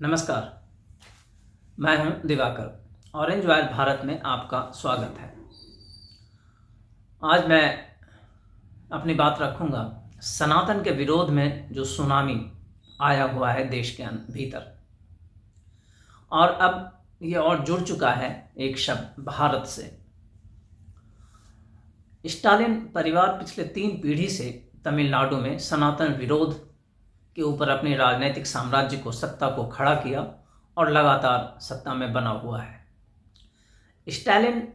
नमस्कार, मैं हूं दिवाकर। ऑरेंज वायर भारत में आपका स्वागत है। आज मैं अपनी बात रखूंगा सनातन के विरोध में जो सुनामी आया हुआ है देश के भीतर, और अब ये और जुड़ चुका है एक शब्द भारत से। स्टालिन परिवार पिछले 3 पीढ़ी से तमिलनाडु में सनातन विरोध के ऊपर अपने राजनीतिक साम्राज्य को, सत्ता को खड़ा किया और लगातार सत्ता में बना हुआ है। स्टालिन,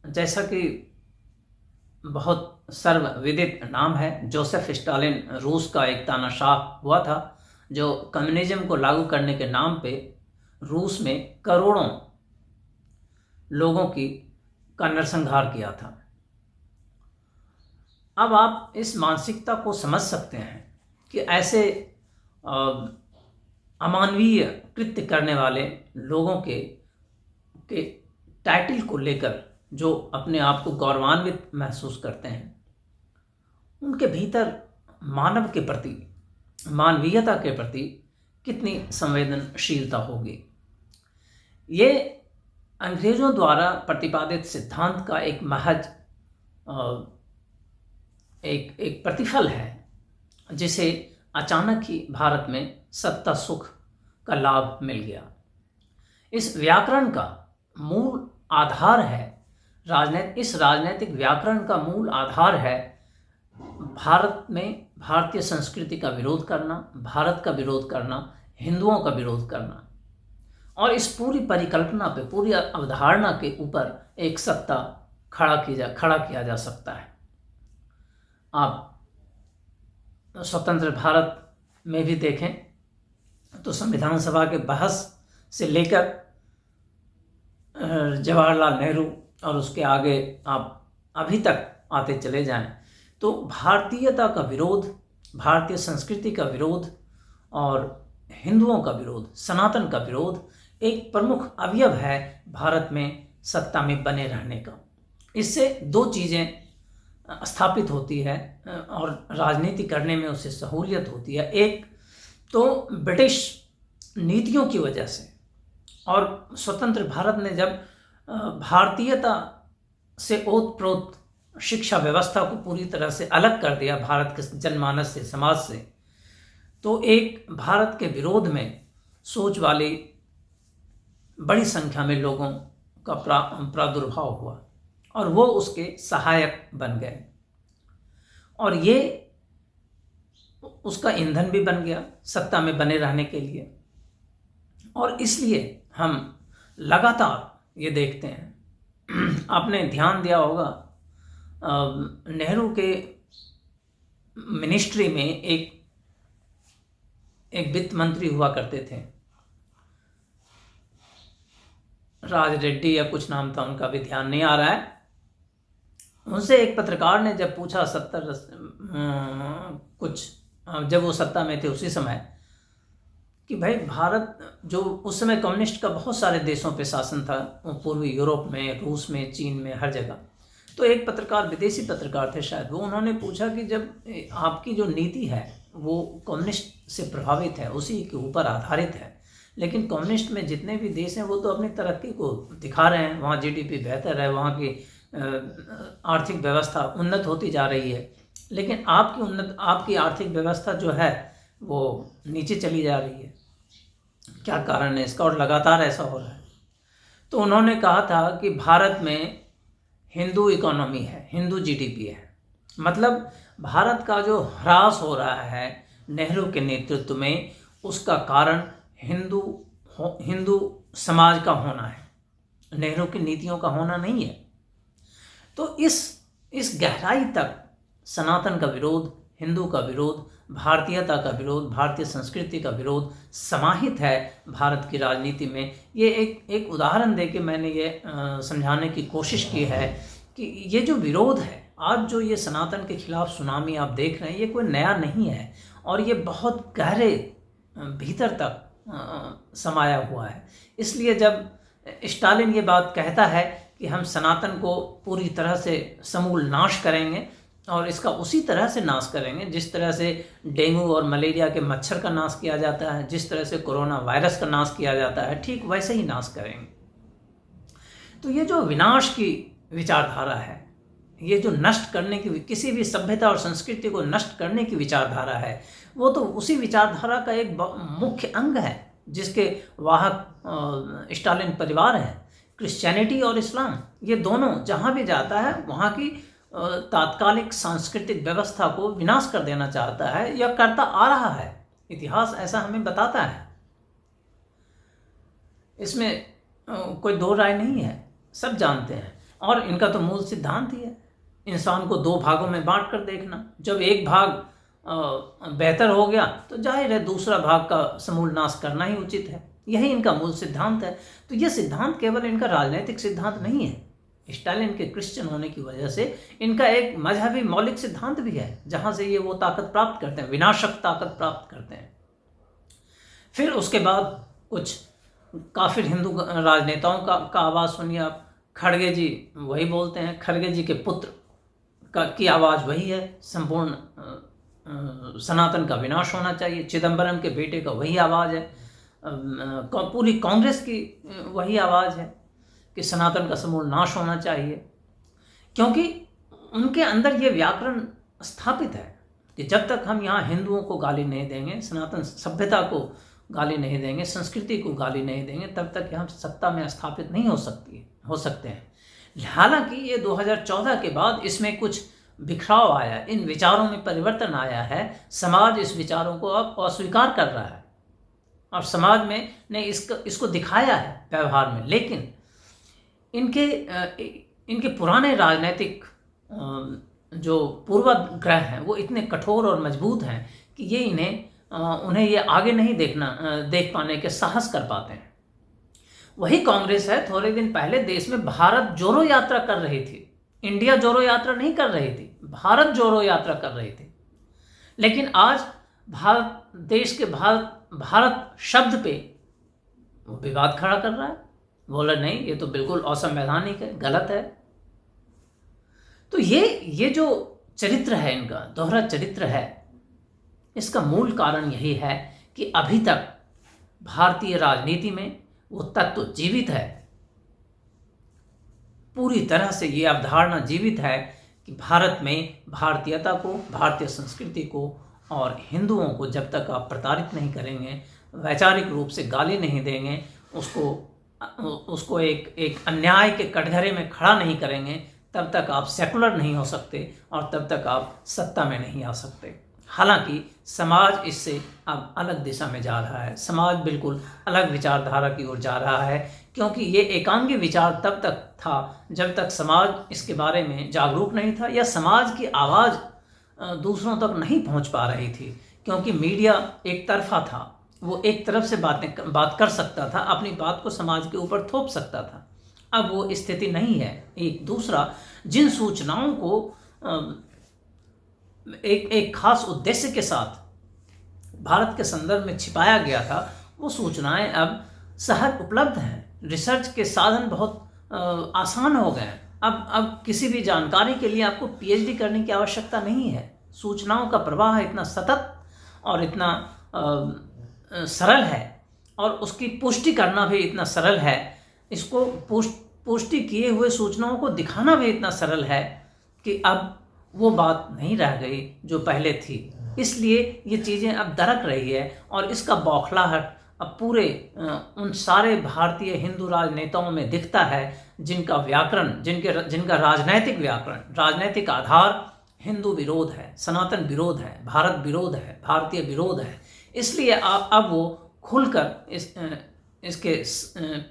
जैसा कि बहुत सर्वविदित नाम है, जोसेफ स्टालिन रूस का एक तानाशाह हुआ था जो कम्युनिज्म को लागू करने के नाम पे रूस में करोड़ों लोगों का नरसंहार किया था। अब आप इस मानसिकता को समझ सकते हैं कि ऐसे अमानवीय कृत्य करने वाले लोगों के टाइटल को लेकर जो अपने आप को गौरवान्वित महसूस करते हैं, उनके भीतर मानव के प्रति, मानवीयता के प्रति कितनी संवेदनशीलता होगी। ये अंग्रेज़ों द्वारा प्रतिपादित सिद्धांत का एक महज एक प्रतिफल है, जिसे अचानक ही भारत में सत्ता सुख का लाभ मिल गया। इस व्याकरण का मूल आधार है इस राजनीतिक व्याकरण का मूल आधार है भारत में भारतीय संस्कृति का विरोध करना, भारत का विरोध करना, हिंदुओं का विरोध करना, और इस पूरी परिकल्पना पे, पूरी अवधारणा के ऊपर एक सत्ता खड़ा किया जा सकता है। आप स्वतंत्र भारत में भी देखें तो संविधान सभा के बहस से लेकर जवाहरलाल नेहरू और उसके आगे आप अभी तक आते चले जाएं तो भारतीयता का विरोध, भारतीय संस्कृति का विरोध और हिंदुओं का विरोध, सनातन का विरोध एक प्रमुख अवयव है भारत में सत्ता में बने रहने का। इससे 2 चीज़ें स्थापित होती है और राजनीति करने में उसे सहूलियत होती है। एक तो ब्रिटिश नीतियों की वजह से, और स्वतंत्र भारत ने जब भारतीयता से ओतप्रोत शिक्षा व्यवस्था को पूरी तरह से अलग कर दिया भारत के जनमानस से, समाज से, तो एक भारत के विरोध में सोच वाली बड़ी संख्या में लोगों का प्रादुर्भाव हुआ और वो उसके सहायक बन गए, और ये उसका ईंधन भी बन गया सत्ता में बने रहने के लिए। और इसलिए हम लगातार ये देखते हैं, आपने ध्यान दिया होगा, नेहरू के मिनिस्ट्री में एक वित्त मंत्री हुआ करते थे, राज रेड्डी या कुछ नाम था उनका, भी ध्यान नहीं आ रहा है। उनसे एक पत्रकार ने जब पूछा जब वो सत्ता में थे उसी समय, कि भाई भारत, जो उस समय कम्युनिस्ट का बहुत सारे देशों पे शासन था, पूर्वी यूरोप में, रूस में, चीन में, हर जगह, तो एक पत्रकार, विदेशी पत्रकार थे शायद, वो उन्होंने पूछा कि जब आपकी जो नीति है वो कम्युनिस्ट से प्रभावित है, उसी के ऊपर आधारित है, लेकिन कम्युनिस्ट में जितने भी देश हैं वो तो अपनी तरक्की को दिखा रहे हैं, वहाँ जीडीपी बेहतर है, वहाँ की आर्थिक व्यवस्था उन्नत होती जा रही है, लेकिन आपकी आर्थिक व्यवस्था जो है वो नीचे चली जा रही है। क्या कारण है इसका, और लगातार ऐसा हो रहा है। तो उन्होंने कहा था कि भारत में हिंदू इकोनॉमी है, हिंदू जीडीपी है, मतलब भारत का जो ह्रास हो रहा है नेहरू के नेतृत्व में, उसका कारण हिंदू समाज का होना है, नेहरू की नीतियों का होना नहीं है। तो इस गहराई तक सनातन का विरोध, हिंदू का विरोध, भारतीयता का विरोध, भारतीय संस्कृति का विरोध समाहित है भारत की राजनीति में। ये एक उदाहरण देके मैंने ये समझाने की कोशिश की है कि ये जो विरोध है, आज जो ये सनातन के खिलाफ सुनामी आप देख रहे हैं, ये कोई नया नहीं है, और ये बहुत गहरे भीतर तक समाया हुआ है। इसलिए जब स्टालिन ये बात कहता है कि हम सनातन को पूरी तरह से समूल नाश करेंगे, और इसका उसी तरह से नाश करेंगे जिस तरह से डेंगू और मलेरिया के मच्छर का नाश किया जाता है, जिस तरह से कोरोना वायरस का नाश किया जाता है, ठीक वैसे ही नाश करेंगे। तो ये जो विनाश की विचारधारा है, ये जो नष्ट करने की, किसी भी सभ्यता और संस्कृति को नष्ट करने की विचारधारा है, वो तो उसी विचारधारा का एक मुख्य अंग है जिसके वाहक स्टालिन परिवार है। क्रिश्चियनिटी और इस्लाम, ये दोनों जहाँ भी जाता है वहाँ की तात्कालिक सांस्कृतिक व्यवस्था को विनाश कर देना चाहता है या करता आ रहा है। इतिहास ऐसा हमें बताता है, इसमें कोई दो राय नहीं है, सब जानते हैं। और इनका तो मूल सिद्धांत ही है इंसान को दो भागों में बांट कर देखना। जब एक भाग बेहतर हो गया तो जाहिर है दूसरा भाग का समूल नाश करना ही उचित है। यही इनका मूल सिद्धांत है। तो यह सिद्धांत केवल इनका राजनीतिक सिद्धांत नहीं है, स्टालिन के क्रिश्चियन होने की वजह से इनका एक मजहबी मौलिक सिद्धांत भी है, जहाँ से ये वो ताकत प्राप्त करते हैं, विनाशक ताकत प्राप्त करते हैं। फिर उसके बाद कुछ काफिर हिंदू राजनेताओं का आवाज़ सुनिए आप। खड़गे जी वही बोलते हैं, खड़गे जी के पुत्र की आवाज़ वही है, संपूर्ण सनातन का विनाश होना चाहिए। चिदम्बरम के बेटे का वही आवाज़ है, पूरी कांग्रेस की वही आवाज़ है कि सनातन का समूल नाश होना चाहिए। क्योंकि उनके अंदर ये व्याकरण स्थापित है कि जब तक हम यहाँ हिंदुओं को गाली नहीं देंगे, सनातन सभ्यता को गाली नहीं देंगे, संस्कृति को गाली नहीं देंगे, तब तक हम सत्ता में स्थापित नहीं हो सकते हैं। हालांकि ये 2014 के बाद इसमें कुछ बिखराव आया, इन विचारों में परिवर्तन आया है। समाज इस विचारों को अब अस्वीकार कर रहा है और समाज में ने इसको दिखाया है व्यवहार में। लेकिन इनके पुराने राजनीतिक जो पूर्वाग्रह हैं वो इतने कठोर और मजबूत हैं कि ये उन्हें ये आगे नहीं देख पाने के साहस कर पाते हैं। वही कांग्रेस है, थोड़े दिन पहले देश में भारत जोड़ो यात्रा कर रही थी। इंडिया जोड़ो यात्रा नहीं कर रही थी, भारत जोड़ो यात्रा कर रही थी। लेकिन आज भारत शब्द पे वो विवाद खड़ा कर रहा है, बोला नहीं ये तो बिल्कुल असंवैधानिक है, गलत है। तो ये जो चरित्र है, इनका दोहरा चरित्र है, इसका मूल कारण यही है कि अभी तक भारतीय राजनीति में वो तत्व जीवित है, पूरी तरह से ये अवधारणा जीवित है कि भारत में भारतीयता को, भारतीय संस्कृति को और हिंदुओं को जब तक आप प्रताड़ित नहीं करेंगे, वैचारिक रूप से गाली नहीं देंगे, उसको एक अन्याय के कटघरे में खड़ा नहीं करेंगे, तब तक आप सेकुलर नहीं हो सकते और तब तक आप सत्ता में नहीं आ सकते। हालांकि समाज इससे अब अलग दिशा में जा रहा है, समाज बिल्कुल अलग विचारधारा की ओर जा रहा है, क्योंकि ये एकांगी विचार तब तक था जब तक समाज इसके बारे में जागरूक नहीं था या समाज की आवाज़ दूसरों तक नहीं पहुंच पा रही थी। क्योंकि मीडिया एक तरफा था, वो एक तरफ से बात कर सकता था, अपनी बात को समाज के ऊपर थोप सकता था। अब वो स्थिति नहीं है। एक दूसरा, जिन सूचनाओं को एक खास उद्देश्य के साथ भारत के संदर्भ में छिपाया गया था, वो सूचनाएं अब सहज उपलब्ध हैं। रिसर्च के साधन बहुत आसान हो गए हैं। अब किसी भी जानकारी के लिए आपको पीएचडी करने की आवश्यकता नहीं है। सूचनाओं का प्रवाह इतना सतत और इतना सरल है और उसकी पुष्टि करना भी इतना सरल है, इसको पुष्टि किए हुए सूचनाओं को दिखाना भी इतना सरल है कि अब वो बात नहीं रह गई जो पहले थी। इसलिए ये चीज़ें अब दरक रही है और इसका बौखलाहट अब पूरे उन सारे भारतीय हिंदू राजनेताओं में दिखता है जिनका व्याकरण, जिनका राजनैतिक व्याकरण, राजनैतिक आधार हिंदू विरोध है, सनातन विरोध है, भारत विरोध है, भारतीय विरोध है। इसलिए अब वो खुलकर इसके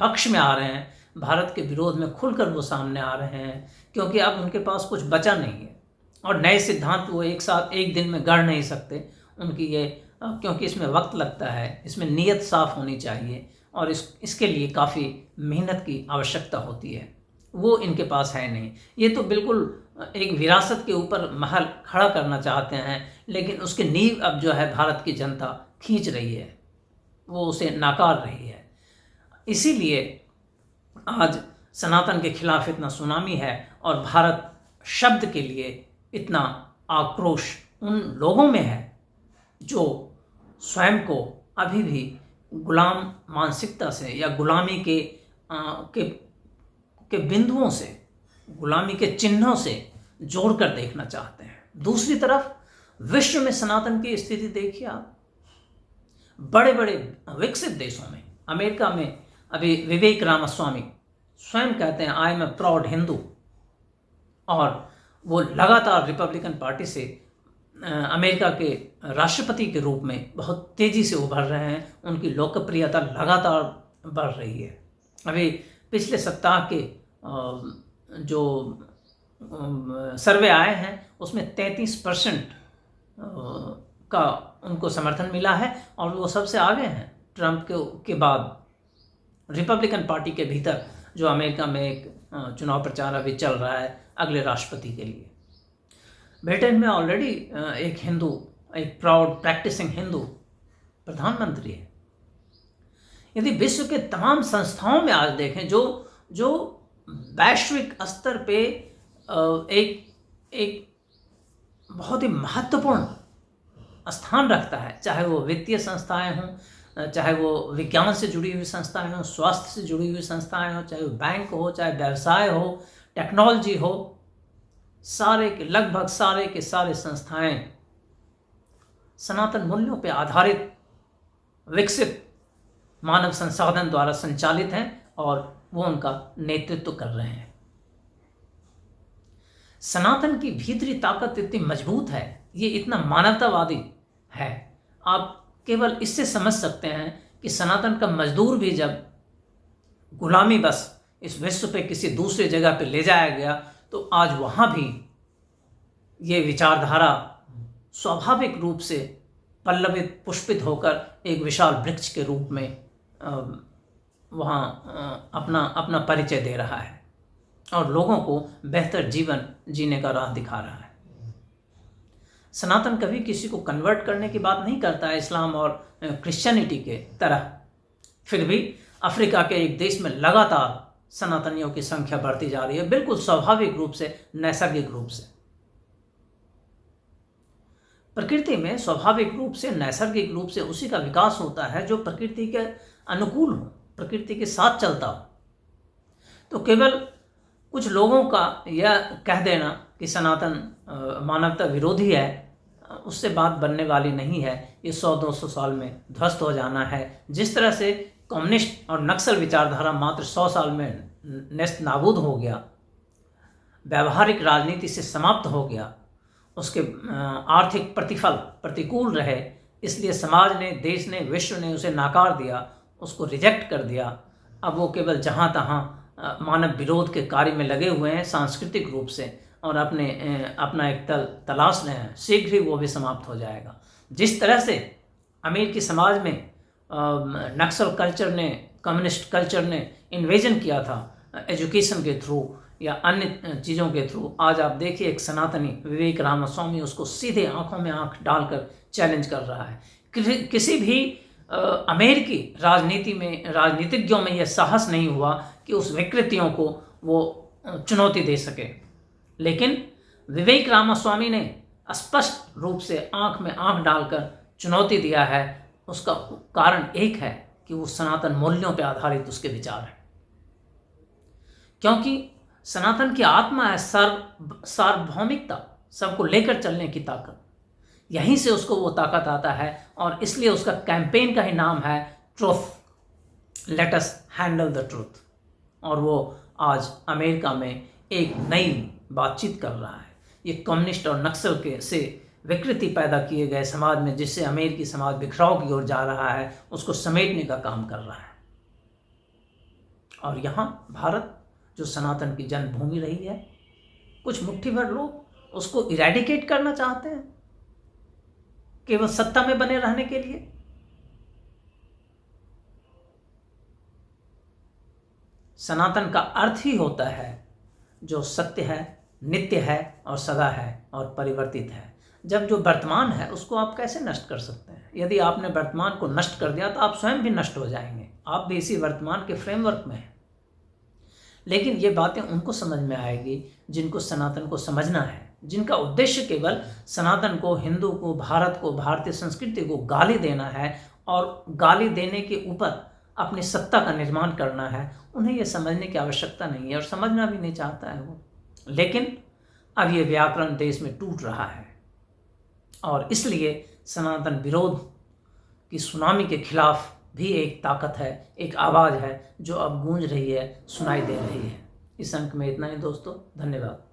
पक्ष में आ रहे हैं, भारत के विरोध में खुलकर वो सामने आ रहे हैं, क्योंकि अब उनके पास कुछ बचा नहीं है और नए सिद्धांत वो एक दिन में गढ़ नहीं सकते। उनकी ये, क्योंकि इसमें वक्त लगता है, इसमें नीयत साफ होनी चाहिए और इसके लिए काफ़ी मेहनत की आवश्यकता होती है, वो इनके पास है नहीं। ये तो बिल्कुल एक विरासत के ऊपर महल खड़ा करना चाहते हैं, लेकिन उसकी नींव अब जो है भारत की जनता खींच रही है, वो उसे नाकार रही है। इसीलिए आज सनातन के खिलाफ इतना सुनामी है और भारत शब्द के लिए इतना आक्रोश उन लोगों में है जो स्वयं को अभी भी गुलाम मानसिकता से या गुलामी के बिंदुओं से, गुलामी के चिन्हों से जोड़कर देखना चाहते हैं। दूसरी तरफ विश्व में सनातन की स्थिति देखिए आप, बड़े बड़े विकसित देशों में, अमेरिका में अभी विवेक रामास्वामी स्वयं कहते हैं I am a proud Hindu, और वो लगातार रिपब्लिकन पार्टी से अमेरिका के राष्ट्रपति के रूप में बहुत तेज़ी से उभर रहे हैं। उनकी लोकप्रियता लगातार बढ़ रही है। अभी पिछले सप्ताह के जो सर्वे आए हैं उसमें 33% का उनको समर्थन मिला है और वो सबसे आगे हैं ट्रंप के बाद। रिपब्लिकन पार्टी के भीतर जो अमेरिका में एक चुनाव प्रचार अभी चल रहा है अगले राष्ट्रपति के लिए। ब्रिटेन में ऑलरेडी एक हिंदू, एक प्राउड प्रैक्टिसिंग हिंदू प्रधानमंत्री है। यदि विश्व के तमाम संस्थाओं में आज देखें जो वैश्विक स्तर पे एक बहुत ही महत्वपूर्ण स्थान रखता है, चाहे वो वित्तीय संस्थाएं हों, चाहे वो विज्ञान से जुड़ी हुई संस्थाएं हों, स्वास्थ्य से जुड़ी हुई संस्थाएं हों, चाहे वो बैंक हो, चाहे व्यवसाय हो, टेक्नोलॉजी हो, लगभग सारे के सारे संस्थाएं सनातन मूल्यों पर आधारित विकसित मानव संसाधन द्वारा संचालित हैं और वो उनका नेतृत्व कर रहे हैं। सनातन की भीतरी ताकत इतनी मजबूत है, ये इतना मानवतावादी है, आप केवल इससे समझ सकते हैं कि सनातन का मजदूर भी जब गुलामी बस इस विश्व पे किसी दूसरे जगह पे ले जाया गया तो आज वहाँ भी ये विचारधारा स्वाभाविक रूप से पल्लवित पुष्पित होकर एक विशाल वृक्ष के रूप में वहाँ अपना परिचय दे रहा है और लोगों को बेहतर जीवन जीने का राह दिखा रहा है। सनातन कभी किसी को कन्वर्ट करने की बात नहीं करता है इस्लाम और क्रिश्चियनिटी के तरह। फिर भी अफ्रीका के एक देश में लगातार सनातनियों की संख्या बढ़ती जा रही है, बिल्कुल स्वाभाविक रूप से, नैसर्गिक रूप से। प्रकृति में स्वाभाविक रूप से, नैसर्गिक रूप से उसी का विकास होता है जो प्रकृति के अनुकूल हो, प्रकृति के साथ चलता हो। तो केवल कुछ लोगों का यह कह देना कि सनातन मानवता विरोधी है, उससे बात बनने वाली नहीं है। ये 100-200 साल में ध्वस्त हो जाना है। जिस तरह से कम्युनिस्ट और नक्सल विचारधारा मात्र 100 साल में नेस्त नाबूद हो गया, व्यावहारिक राजनीति से समाप्त हो गया, उसके आर्थिक प्रतिफल प्रतिकूल रहे, इसलिए समाज ने, देश ने, विश्व ने उसे नाकार दिया, उसको रिजेक्ट कर दिया। अब वो केवल जहाँ तहाँ मानव विरोध के कार्य में लगे हुए हैं सांस्कृतिक रूप से और अपना एक तलाश रहे हैं। शीघ्र ही वो भी समाप्त हो जाएगा। जिस तरह से अमेरिकी समाज में नक्सल कल्चर ने, कम्युनिस्ट कल्चर ने इन्वेजन किया था एजुकेशन के थ्रू या अन्य चीज़ों के थ्रू, आज आप देखिए एक सनातनी विवेक रामास्वामी उसको सीधे आंखों में आंख डालकर चैलेंज कर रहा है। किसी भी अमेरिकी राजनीतिज्ञों में यह साहस नहीं हुआ कि उस विकृतियों को वो चुनौती दे सके, लेकिन विवेक रामास्वामी ने स्पष्ट रूप से आंख में आंख डालकर चुनौती दिया है। उसका कारण एक है कि वो सनातन मूल्यों पर आधारित उसके विचार हैं, क्योंकि सनातन की आत्मा है सार्वभौमिकता, सबको लेकर चलने की ताकत। यहीं से उसको वो ताकत आता है और इसलिए उसका कैंपेन का ही नाम है truth, let us handle the truth. और वो आज अमेरिका में एक नई बातचीत कर रहा है। ये कम्युनिस्ट और नक्सल से विकृति पैदा किए गए समाज में, जिससे अमेरिकी समाज बिखराव की ओर जा रहा है, उसको समेटने का काम कर रहा है। और यहाँ भारत जो सनातन की जन्मभूमि रही है, कुछ मुट्ठी भर लोग उसको इरेडिकेट करना चाहते हैं केवल सत्ता में बने रहने के लिए। सनातन का अर्थ ही होता है जो सत्य है, नित्य है और सदा है और परिवर्तित है। जब जो वर्तमान है उसको आप कैसे नष्ट कर सकते हैं? यदि आपने वर्तमान को नष्ट कर दिया तो आप स्वयं भी नष्ट हो जाएंगे। आप भी इसी वर्तमान के फ्रेमवर्क में हैं। लेकिन ये बातें उनको समझ में आएगी जिनको सनातन को समझना है, जिनका उद्देश्य केवल सनातन को, हिंदू को, भारत को, भारतीय संस्कृति को गाली देना है और गाली देने के ऊपर अपनी सत्ता का निर्माण करना है, उन्हें यह समझने की आवश्यकता नहीं है और समझना भी नहीं चाहता है वो। लेकिन अब ये व्याकरण देश में टूट रहा है और इसलिए सनातन विरोध की सुनामी के खिलाफ भी एक ताकत है, एक आवाज़ है जो अब गूंज रही है, सुनाई दे रही है। इस अंक में इतना ही दोस्तों, धन्यवाद।